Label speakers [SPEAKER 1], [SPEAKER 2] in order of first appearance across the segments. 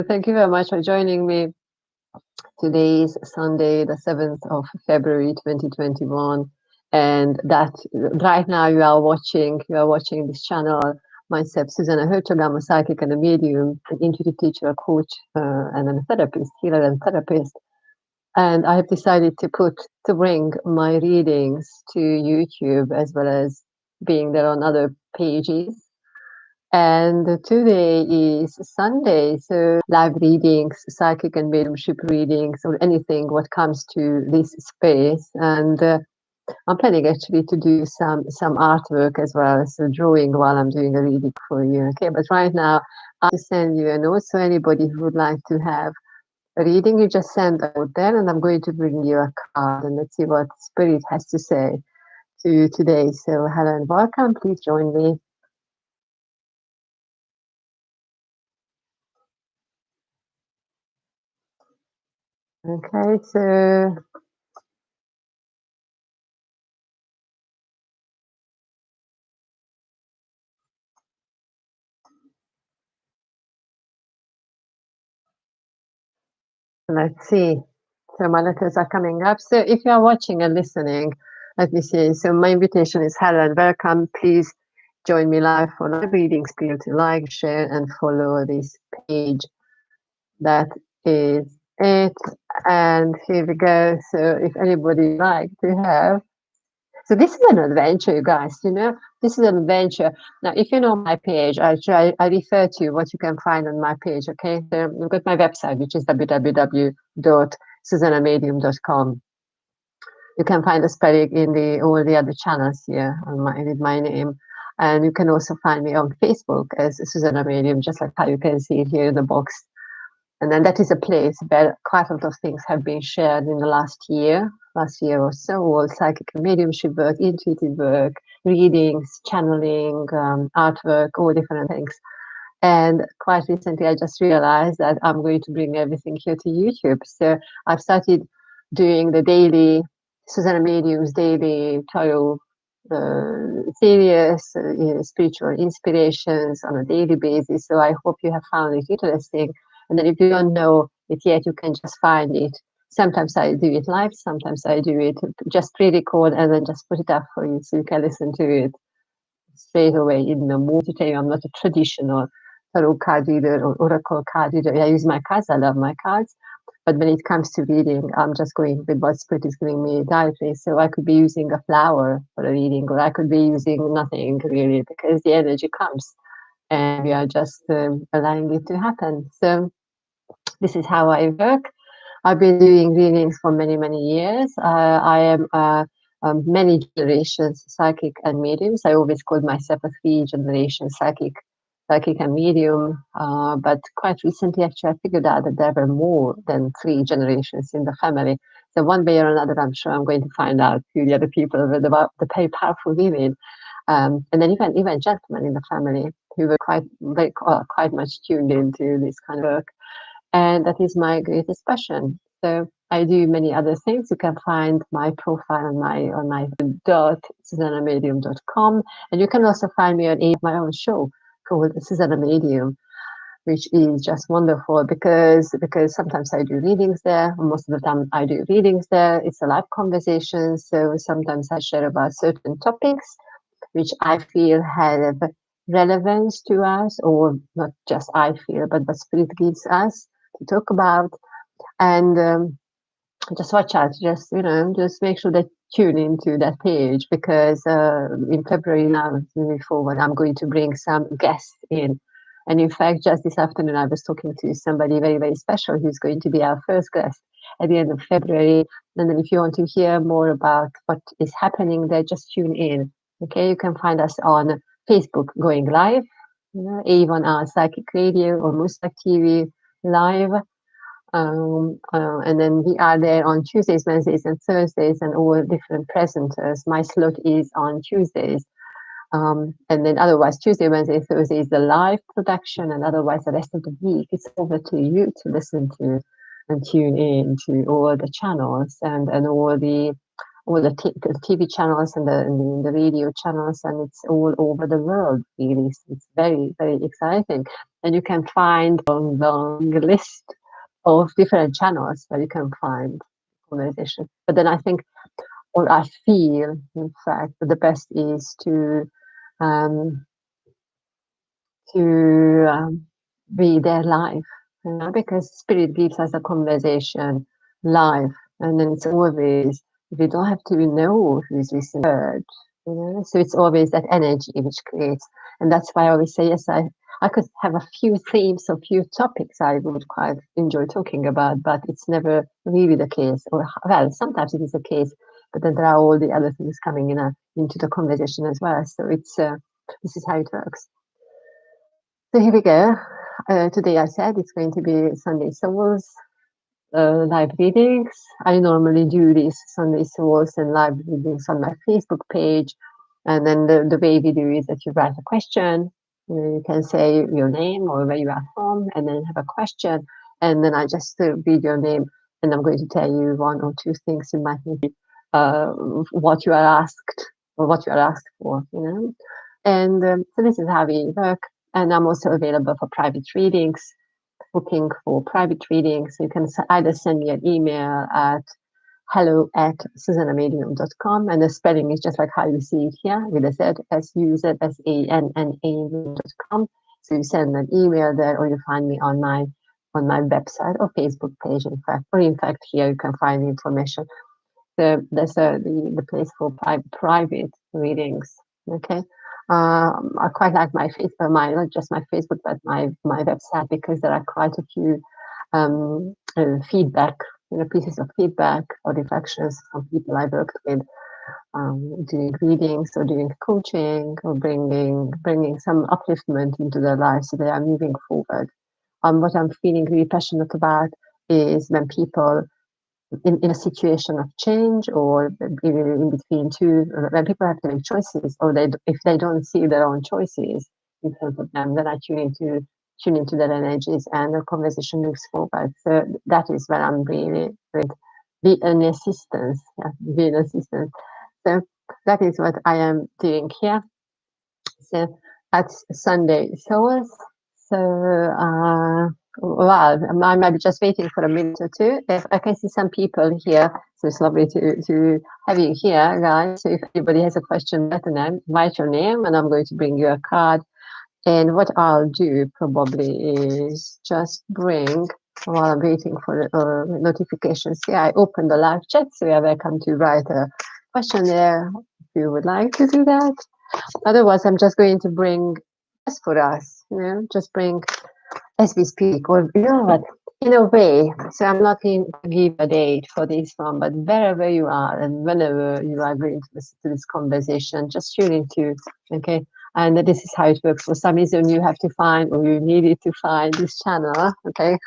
[SPEAKER 1] Thank you very much for joining me. Today is Sunday, the 7th of February, 2021. And that right now you are watching this channel. Myself, Zsuzsanna Hörcsög, I'm a psychic and a medium, an intuitive teacher, a coach, and a therapist, healer and therapist. And I have decided to bring my readings to YouTube as well as being there on other pages. And today is Sunday, so live readings, psychic and mediumship readings, or anything what comes to this space. And I'm planning actually to do some artwork as well, so drawing while I'm doing a reading for you. Okay, but right now I'll send you, and also anybody who would like to have a reading, you just send out there, and I'm going to bring you a card, and let's see what Spirit has to say to you today. So hello and welcome. Please join me. Okay, so let's see. So my letters are coming up. So if you are watching and listening, let me see. So my invitation is hello and welcome. Please join me live for live readings. Please to like, share, and follow this page. That is it. And here we go. So if anybody would like to have, so this is an adventure, you guys. You know, this is an adventure. Now, if you know my page, I refer to what you can find on my page. Okay, so you've got my website, which is www.susannamedium.com. You can find the spelling in all the other channels here with my name. And you can also find me on Facebook as Zsuzsanna Medium, just like how you can see it here in the box. And then that is a place where quite a lot of things have been shared in the last year or so, all psychic and mediumship work, intuitive work, readings, channeling, artwork, all different things. And quite recently, I just realized that I'm going to bring everything here to YouTube. So I've started doing the daily Zsuzsanna Medium's daily tarot series, spiritual inspirations on a daily basis. So I hope you have found it interesting. And then if you don't know it yet, you can just find it. Sometimes I do it live, sometimes I do it just pre-record and then just put it up for you so you can listen to it straight away in the mood. To tell you, I'm not a traditional tarot card reader or oracle card reader. I use my cards, I love my cards. But when it comes to reading, I'm just going with what Spirit is giving me directly. So I could be using a flower for a reading, or I could be using nothing really, because the energy comes and we are just allowing it to happen. So this is how I work. I've been doing readings for many, many years. I am many generations psychic and mediums. I always called myself a 3-generation psychic and medium. But quite recently, actually, I figured out that there were more than 3 generations in the family. So one way or another, I'm sure I'm going to find out who the other people were, the very powerful women. And then even gentlemen in the family who were quite much tuned into this kind of work. And that is my greatest passion. So I do many other things. You can find my profile on my .susannamedium.com, and you can also find me on my own show called Zsuzsanna Medium, which is just wonderful because sometimes I do readings there. Most of the time I do readings there. It's a live conversation, so sometimes I share about certain topics which I feel have relevance to us, or not just I feel, but the Spirit gives us to talk about. And just watch out, just make sure that tune into that page, because in February now, moving forward, I'm going to bring some guests in. And in fact, just this afternoon, I was talking to somebody very, very special who's going to be our first guest at the end of February. And then if you want to hear more about what is happening there, just tune in. Okay, you can find us on Facebook going live, even on Psychic Radio or Moonstruck TV live. And then we are there on Tuesdays, Wednesdays, and Thursdays, and all different presenters. My slot is on Tuesdays. And then otherwise, Tuesday, Wednesday, Thursday is the live production, and otherwise the rest of the week it's over to you to listen to and tune in to all the channels and all the all the TV channels and the radio channels, and it's all over the world, really. So it's very, very exciting. And you can find a long list of different channels where you can find conversation. But then I think, or I feel, in fact, that the best is um, to be there live, you know, because spirit gives us a conversation live, and then it's always, we don't have to know who's listening, you know, so it's always that energy which creates. And that's why I always say, yes, I could have a few themes or few topics I would quite enjoy talking about, but it's never really the case. Or, well, sometimes it is the case, but then there are all the other things coming into the conversation as well. So it's this is how it works. So here we go. Today I said it's going to be Sunday Souls live readings. I normally do these Sunday Souls and live readings on my Facebook page. And then the way we do is that you write a question. You can say your name or where you are from, and then have a question. And then I just read your name, and I'm going to tell you one or two things you might need, what you are asked or what you are asked for, you know. And so this is how we work. And I'm also available for private readings, booking for private readings. So you can either send me an email at hello@zsuzannamedium.com, and the spelling is just like how you see it here, with a Z, SUZZANNA.com. So you send an email there, or you find me on my website or Facebook page, in fact, here you can find the information. So that's the place for private readings. Okay. I quite like my Facebook, not just my Facebook, but my website, because there are quite a few feedback, pieces of feedback or reflections from people I worked with, doing readings or doing coaching or bringing some upliftment into their lives so they are moving forward. What I'm feeling really passionate about is when people in a situation of change, or in between two, when people have to make choices, or if they don't see their own choices in front of them, then I tune into their energies, and the conversation moves forward. So that is where I'm really be an assistance. Yeah, be an assistance. So that is what I am doing here. So that's Sunday Souls. So well, I might be just waiting for a minute or two. If I can see some people here, so it's lovely to have you here, guys. So if anybody has a question, let them know. Write your name, and I'm going to bring you a card. And what I'll do probably is just bring, while I'm waiting for the notifications here, I open the live chat, so you're welcome to write a question there if you would like to do that. Otherwise, I'm just going to bring just for us, just bring as we speak, or you know what, in a way. So I'm not going to give a date for this one, but wherever you are and whenever you are going to listen to this conversation, just tune into, okay? And this is how it works. For some reason, you have to find, or you needed to find this channel, okay?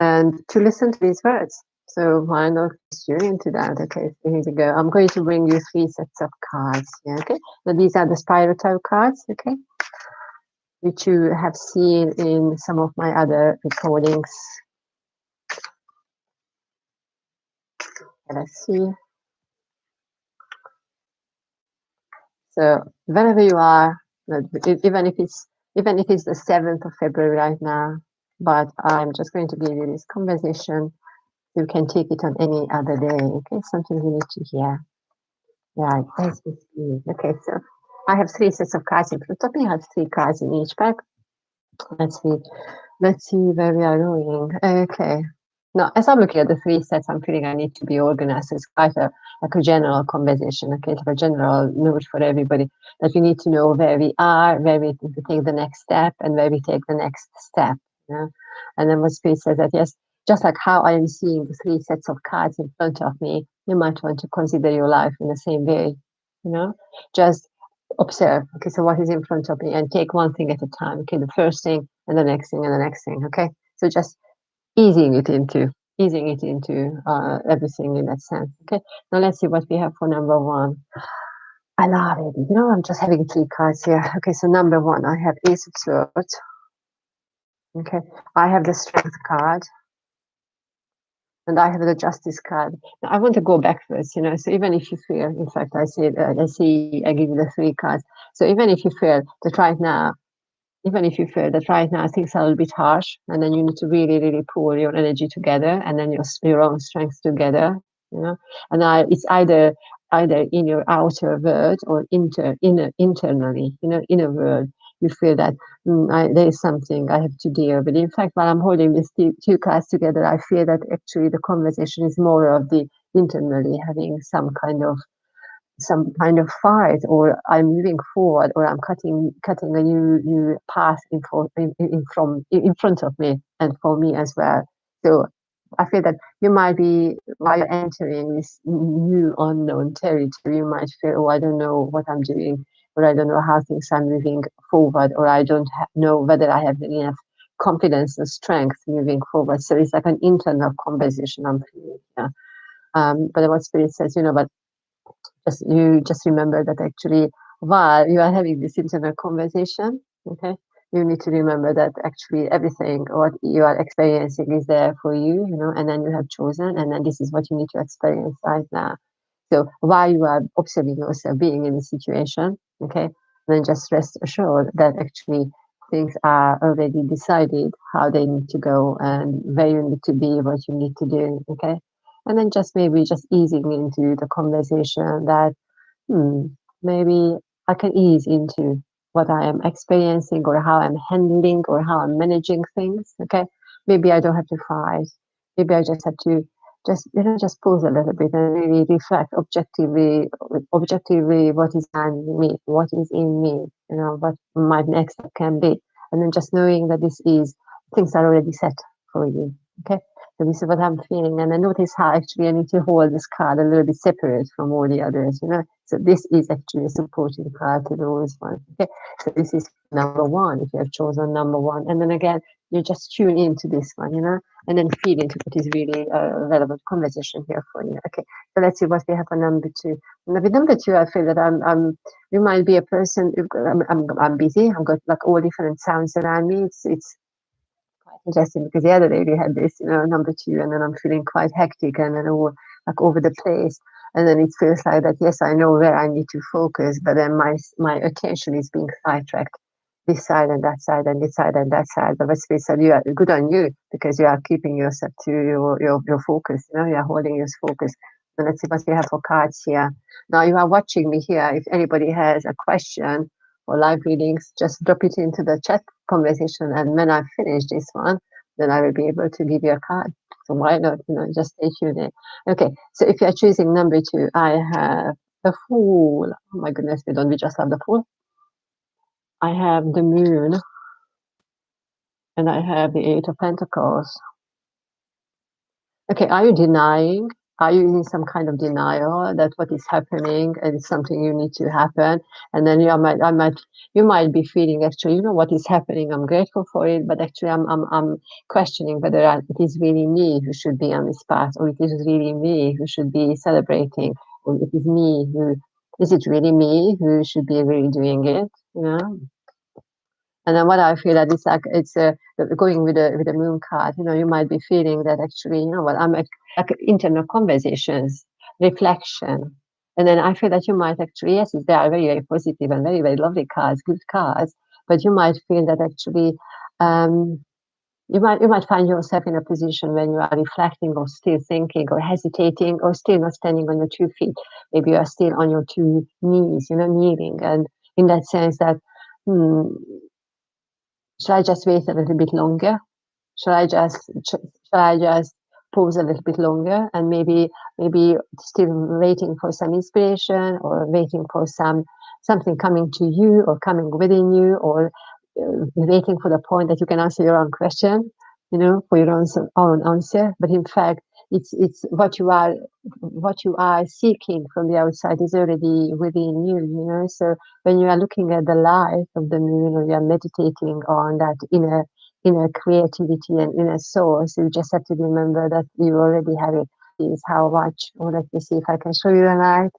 [SPEAKER 1] And to listen to these words. So why not tune into that? Okay, so here we go. I'm going to bring you 3 sets of cards. Yeah, okay. Now these are the spiral tarot cards, okay, which you have seen in some of my other recordings. Let's see. So wherever you are, even if it's the 7th of February right now, but I'm just going to give you this conversation. You can take it on any other day. Okay, something you need to hear. Right, as we speak. Okay, so I have 3 sets of cards in front of me. I have 3 cards in each pack. Let's see where we are going. Okay. Now, as I'm looking at the 3 sets, I'm feeling I need to be organized. It's quite like a general conversation, okay, like a general note for everybody, that we need to know where we are, where we need to take the next step, and where we take the next step. And then what Spirit says that, yes, just like how I am seeing the 3 sets of cards in front of me, you might want to consider your life in the same way, just observe, okay, so what is in front of me, and take one thing at a time, okay, the first thing and the next thing and the next thing, okay, so just easing it into everything in that sense. Okay, now let's see what we have for number 1. I love it. I'm just having 3 cards here. Okay, so number 1, I have Ace of Swords. Okay, I have the Strength card. And I have the Justice card. Now, I want to go back first, so even if you feel, in fact, I give you the 3 cards. So even if you feel that right now, things are a little bit harsh, and then you need to really, really pull your energy together, and then your own strength together, and it's either in your outer world or internally, inner world. You feel that there is something I have to deal with. In fact, while I'm holding these 2 cards together, I feel that actually the conversation is more of the internally having some kind of fight, or I'm moving forward, or I'm cutting a new path in front of me, and for me as well. So I feel that you might be, while you're entering this new unknown territory, you might feel, oh, I don't know what I'm doing, or I don't know how things are moving forward, or I don't know whether I have enough confidence and strength moving forward. So it's like an internal conversation I'm feeling. Yeah. But what Spirit says, but just remember that actually, while you are having this internal conversation, okay, you need to remember that actually everything what you are experiencing is there for you, and then you have chosen, and then this is what you need to experience right now. So while you are observing yourself being in the situation, okay, then just rest assured that actually things are already decided how they need to go, and where you need to be, what you need to do, okay. And then maybe just easing into the conversation that, maybe I can ease into what I am experiencing, or how I'm handling, or how I'm managing things. Okay. Maybe I don't have to fight. Maybe I just have to just pause a little bit and really reflect objectively what is in me, what my next step can be. And then just knowing that things are already set for you. Okay. So this is what I'm feeling. And I notice how actually I need to hold this card a little bit separate from all the others, So this is actually a supporting card to those ones. Okay. So this is number 1, if you have chosen number 1. And then again, you just tune into this one, and then feed into what is really a relevant conversation here for you. Okay. So let's see what we have for number 2. And with number 2, I feel that you might be a person, I'm busy. I've got like all different sounds around me. It's quite interesting, because the other day we had this, number 2, and then I'm feeling quite hectic, and then all like over the place. And then it feels like that, yes, I know where I need to focus, but then my attention is being sidetracked this side and that side and this side and that side. But let's face it, you are good on you, because you are keeping yourself to your focus, you are holding your focus. So let's see what we have for cards here. Now you are watching me here. If anybody has a question or live readings, just drop it into the chat conversation, and when I finish this one, then I will be able to give you a card. So why not, just stay tuned in. Okay, so if you're choosing number 2, I have the Fool. Oh my goodness, we just have the Fool? I have the Moon, and I have the 8 of Pentacles. Okay, are you denying? Are you in some kind of denial that what is happening is something you need to happen? And then you might be feeling, actually, what is happening. I'm grateful for it, but actually, I'm questioning whether it is really me who should be on this path, or it is really me who should be celebrating, or is it really me who should be really doing it? And then what I feel that it's going with the Moon card. You might be feeling that actually, what I'm like internal conversations, reflection, and then I feel that you might actually, yes, they are very, very positive and very, very lovely cards, good cards, but you might feel that actually, you might find yourself in a position when you are reflecting, or still thinking, or hesitating, or still not standing on your 2 feet. Maybe you are still on your 2 knees, kneeling, and in that sense that. Should I just wait a little bit longer? Should I just pause a little bit longer, and maybe still waiting for some inspiration, or waiting for something coming to you, or coming within you, or waiting for the point that you can answer your own question, for your own answer. But in fact, it's what you are seeking from the outside is already within you. So when you are looking at the light of the Moon, or you are meditating on that inner creativity and inner source, you just have to remember that you already have it. Is how much, or let me see if I can show you the light.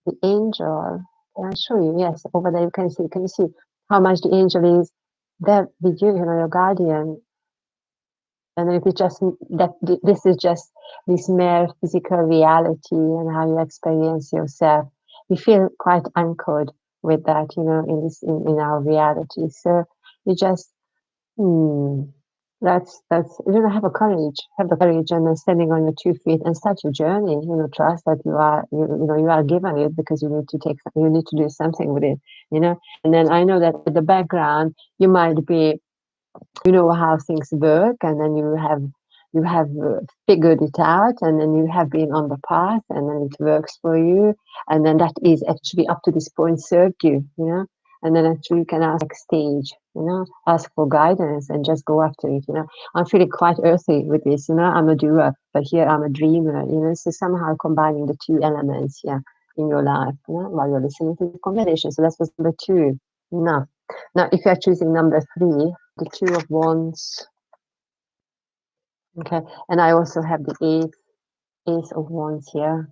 [SPEAKER 1] The angel. Can I show you? Yes, over there you can see. Can you see how much the angel is there with you, your guardian? And it is just that this is just this mere physical reality and how you experience yourself. You feel quite anchored with that, in this in our reality. So you just that's have a courage, have the courage, and then standing on your 2 feet and start your journey. Trust that you are given it because you need to do something with it. And then I know that in the background you might be how things work, and then you have figured it out, and then you have been on the path, and then it works for you, and then that is actually up to this point served you. And then actually you can ask stage, ask for guidance and just go after it. I'm feeling quite earthy with this. I'm a doer, but here I'm a dreamer. So somehow combining the two elements, in your life, while you're listening to the conversation. So that's number 2. Now if you're choosing number 3, the 2 of Wands. Okay, and I also have the Ace of Wands here.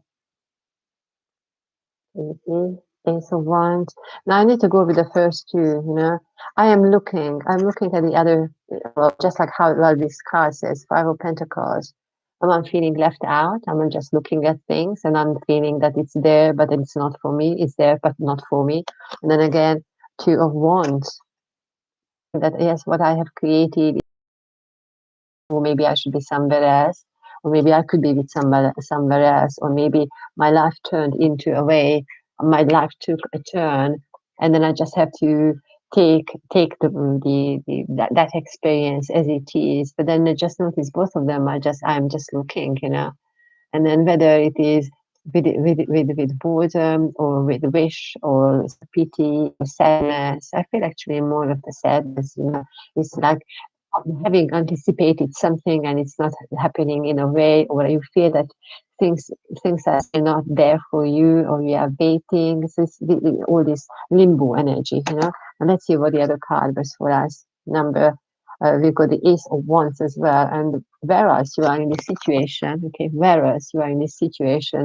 [SPEAKER 1] Ace of Wands. Now I need to go with the first 2. I'm looking at the other, well, just like how this card says, 5 of Pentacles. I'm feeling left out. I'm just looking at things, and I'm feeling that it's there, but it's not for me. It's there, but not for me. And then again, 2 of Wands. That yes, what I have created, or maybe I should be somewhere else, or maybe I could be with somewhere else, or maybe my life turned into a way, my life took a turn, and then I just have to take that experience as it is. But then I just notice both of them. I'm just looking, and then whether it is with boredom or with wish or pity or sadness, I feel actually more of the sadness. It's like having anticipated something and it's not happening in a way, or you feel that things are still not there for you, or you are waiting. So all this limbo energy. And let's see what the other card was for us. We've got the Ace of Wands as well. And whereas you are in this situation,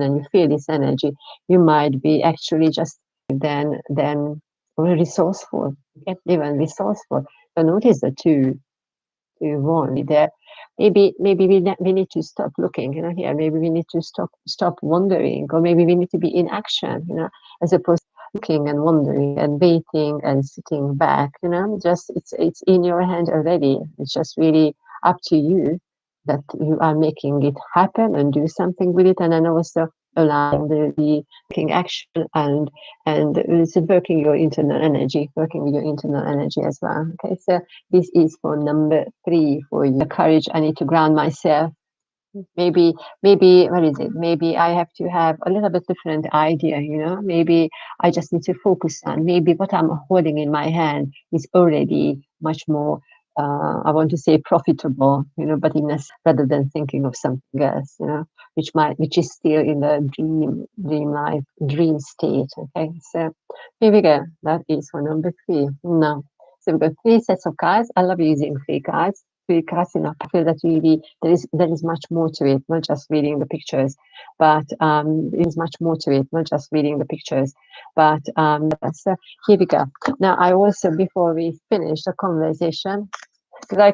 [SPEAKER 1] and you feel this energy, you might be actually just then resourceful, even resourceful. So notice the two you want there. Maybe we need to stop looking, here. Maybe we need to stop wondering, or maybe we need to be in action, as opposed to looking and wondering and waiting and sitting back. Just it's in your hand already. It's just really up to you that you are making it happen and do something with it, and then also allowing the taking action and it's working your internal energy, working with your internal energy as well. Okay, so this is for number 3 for you. The courage. I need to ground myself. Maybe what is it? Maybe I have to have a little bit different idea. Maybe I just need to focus on. Maybe what I'm holding in my hand is already much more. I want to say profitable, but rather than thinking of something else, which is still in the dream life, dream state. Okay, so here we go. That is for number 3. Now, so we've got 3 sets of cards. I love using 3 cards. 3 cards enough. I feel that really there is much more to it, not just reading the pictures, but there is much more to it, not just reading the pictures. But so here we go. Now I also, before we finish the conversation, because I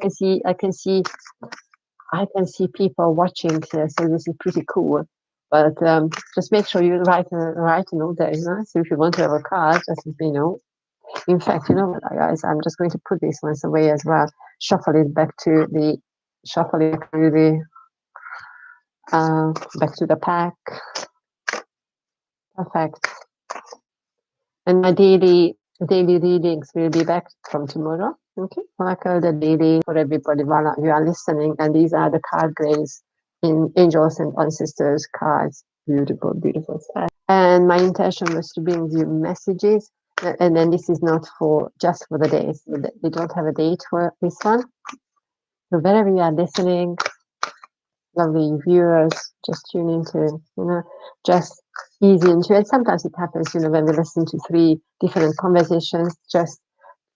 [SPEAKER 1] can see people watching here, so this is pretty cool. But just make sure you write a note there. So if you want to have a card, just let me know. In fact, you know what, guys, I'm just going to put these ones away as well. Shuffle it back to the back to the pack. Perfect. And my daily readings will be back from tomorrow. Okay, Oracle the daily for everybody while you are listening. And these are the card grays in Angels and Ancestors cards. Beautiful, beautiful stuff. And my intention was to bring you messages. And then this is not just for the days. We don't have a date for this one. So wherever you are listening, lovely viewers, just tune into, just ease into it. Sometimes it happens, when we listen to 3 different conversations, just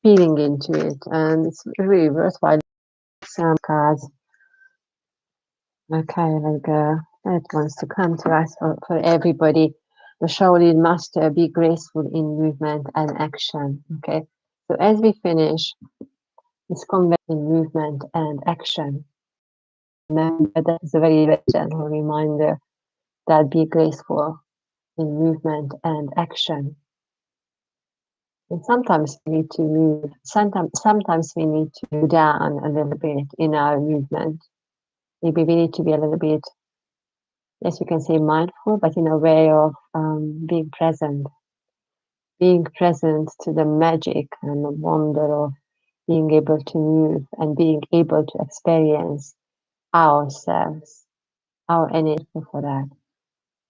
[SPEAKER 1] feeling into it. And it's really worthwhile. Some cards. Okay, there go. It wants to come to us for everybody. The Shaolin Master, be graceful in movement and action. Okay, so as we finish this conversation in movement and action, remember that is a very, very gentle reminder that be graceful in movement and action. And sometimes we need to move, sometimes we need to go down a little bit in our movement. Maybe we need to be a little bit, yes, we can say mindful, but in a way of being present to the magic and the wonder of being able to move and being able to experience ourselves, our energy for that.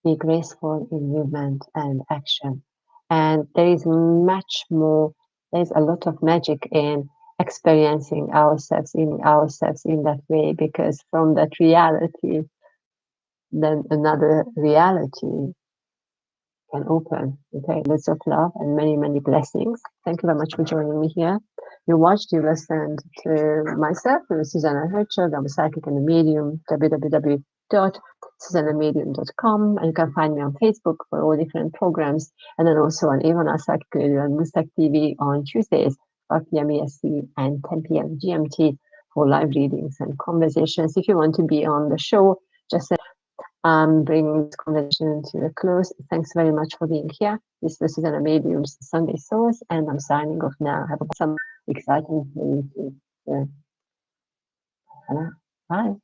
[SPEAKER 1] Be graceful in movement and action. And there is much more, there's a lot of magic in experiencing ourselves in that way, because from that reality, then another reality can open. Okay, lots of love and many, many blessings. Thank you very much for joining me here. You watched, you listened to myself, Zsuzsanna Hörcsög. I'm a psychic and a medium, www.zsuzannamedium.com. And you can find me on Facebook for all different programs. And then also on Ivana Psychic Radio and Moonstruck TV on Tuesdays, 5 p.m. EST and 10 p.m. GMT for live readings and conversations. If you want to be on the show, just bringing this conversation to a close. Thanks very much for being here. This was Zsuzsanna Medium's Sunday Source, and I'm signing off now. Have some exciting things. Bye.